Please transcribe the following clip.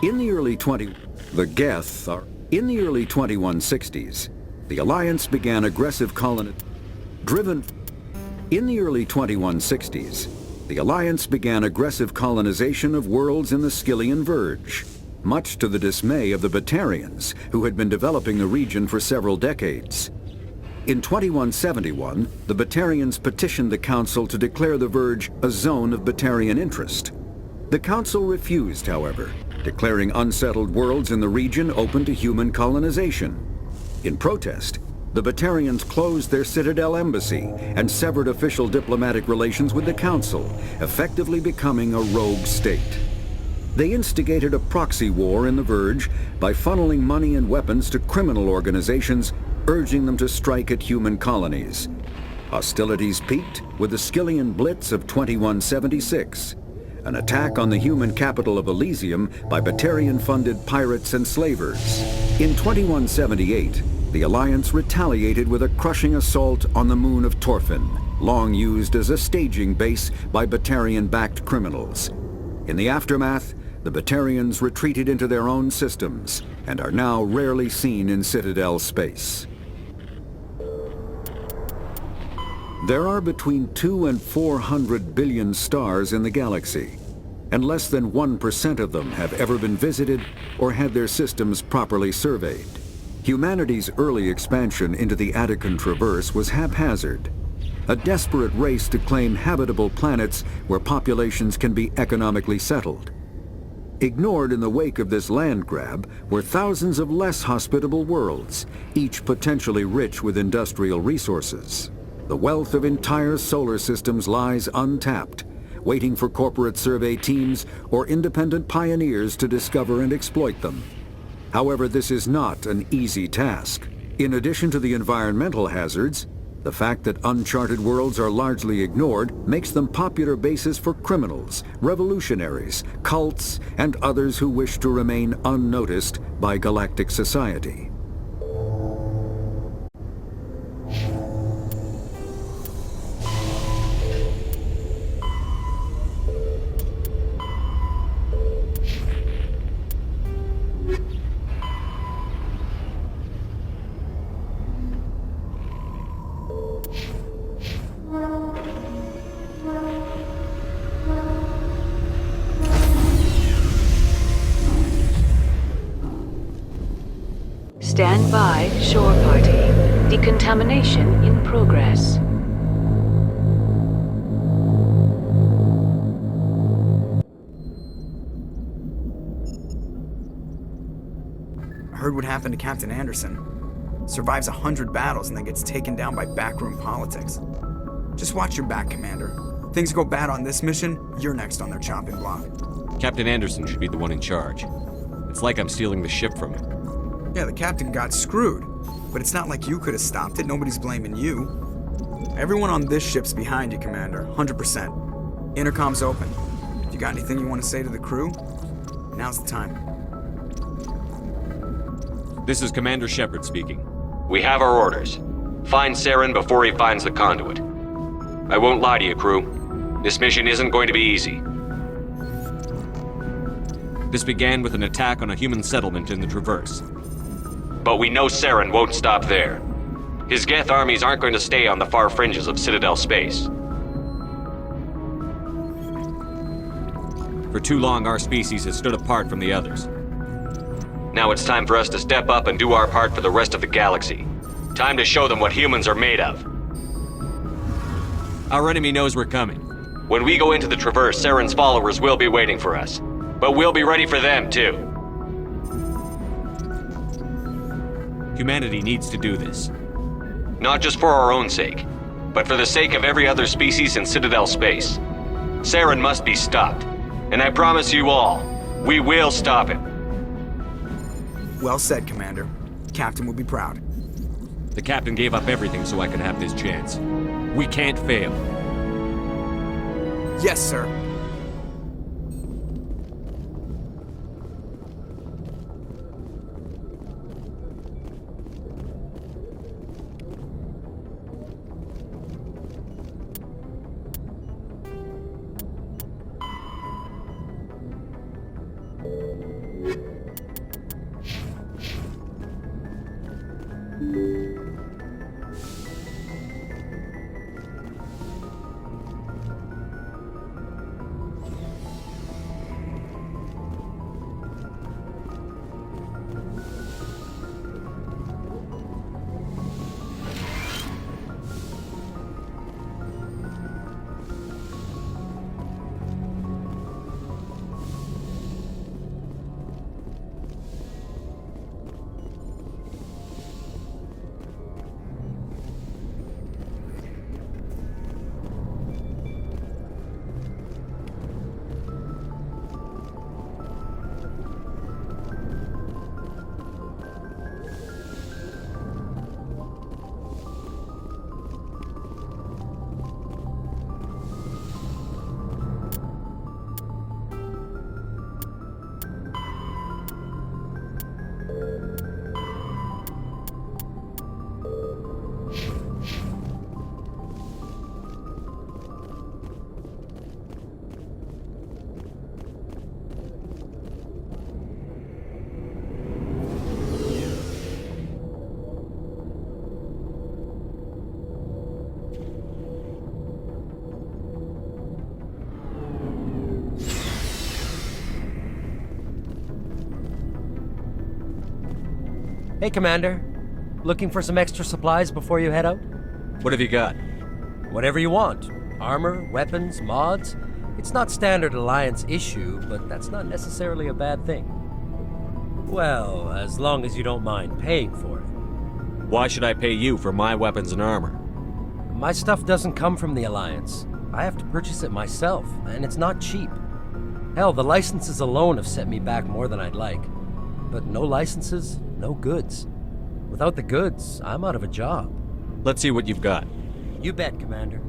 In the early 2160s, the Alliance began aggressive colonization of worlds in the Skyllian Verge, much to the dismay of the Batarians, who had been developing the region for several decades. In 2171, the Batarians petitioned the Council to declare the Verge a zone of Batarian interest. The Council refused, however, declaring unsettled worlds in the region open to human colonization. In protest, the Batarians closed their Citadel embassy and severed official diplomatic relations with the Council, effectively becoming a rogue state. They instigated a proxy war in the Verge by funneling money and weapons to criminal organizations, urging them to strike at human colonies. Hostilities peaked with the Skyllian Blitz of 2176, an attack on the human capital of Elysium by Batarian-funded pirates and slavers. In 2178, the Alliance retaliated with a crushing assault on the moon of Torfin, long used as a staging base by Batarian-backed criminals. In the aftermath, the Batarians retreated into their own systems and are now rarely seen in Citadel space. There are between 2 and 400 billion stars in the galaxy, and less than 1% of them have ever been visited or had their systems properly surveyed. Humanity's early expansion into the Attican Traverse was haphazard, a desperate race to claim habitable planets where populations can be economically settled. Ignored in the wake of this land grab were thousands of less hospitable worlds, each potentially rich with industrial resources. The wealth of entire solar systems lies untapped, waiting for corporate survey teams or independent pioneers to discover and exploit them. However, this is not an easy task. In addition to the environmental hazards, the fact that uncharted worlds are largely ignored makes them popular bases for criminals, revolutionaries, cults, and others who wish to remain unnoticed by galactic society. Stand by, shore party. Decontamination in progress. I heard what happened to Captain Anderson. Survives 100 battles and then gets taken down by backroom politics. Just watch your back, Commander. Things go bad on this mission, you're next on their chopping block. Captain Anderson should be the one in charge. It's like I'm stealing the ship from him. Yeah, the captain got screwed, but it's not like you could have stopped it. Nobody's blaming you. Everyone on this ship's behind you, Commander, 100%. Intercom's open. If you got anything you want to say to the crew, now's the time. This is Commander Shepard speaking. We have our orders. Find Saren before he finds the conduit. I won't lie to you, crew. This mission isn't going to be easy. This began with an attack on a human settlement in the Traverse. But we know Saren won't stop there. His Geth armies aren't going to stay on the far fringes of Citadel space. For too long, our species has stood apart from the others. Now it's time for us to step up and do our part for the rest of the galaxy. Time to show them what humans are made of. Our enemy knows we're coming. When we go into the Traverse, Saren's followers will be waiting for us. But we'll be ready for them, too. Humanity needs to do this. Not just for our own sake, but for the sake of every other species in Citadel space. Saren must be stopped. And I promise you all, we will stop him. Well said, Commander. Captain will be proud. The captain gave up everything so I could have this chance. We can't fail. Yes, sir. Hey, Commander. Looking for some extra supplies before you head out? What have you got? Whatever you want. Armor, weapons, mods. It's not standard Alliance issue, but that's not necessarily a bad thing. Well, as long as you don't mind paying for it. Why should I pay you for my weapons and armor? My stuff doesn't come from the Alliance. I have to purchase it myself, and it's not cheap. Hell, the licenses alone have set me back more than I'd like. But no licenses, no goods. Without the goods, I'm out of a job. Let's see what you've got. You bet, Commander.